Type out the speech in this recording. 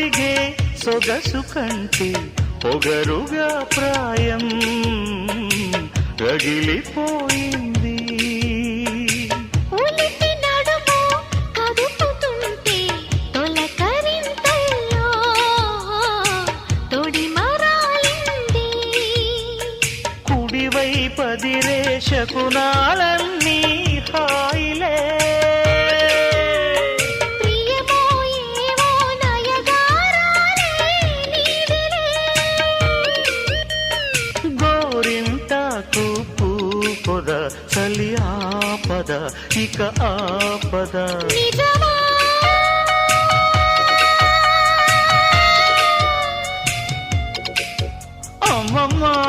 ఒదిగే సొగసు కంటే పొగరుగా ప్రాయం రగిలిపోయింది. ఉలిపి నడుము కదుపుతుంటే తొలకరింతల్లో తొడి మరాలింది. కుడివైపదిరే శకునాలన్నీ హాయిలే, ప్రియమో ఏవో నయగారాలే నీవిలే. గోరింటాకు పూపొద చలి ఆపద ఇక ఆపద నిజమో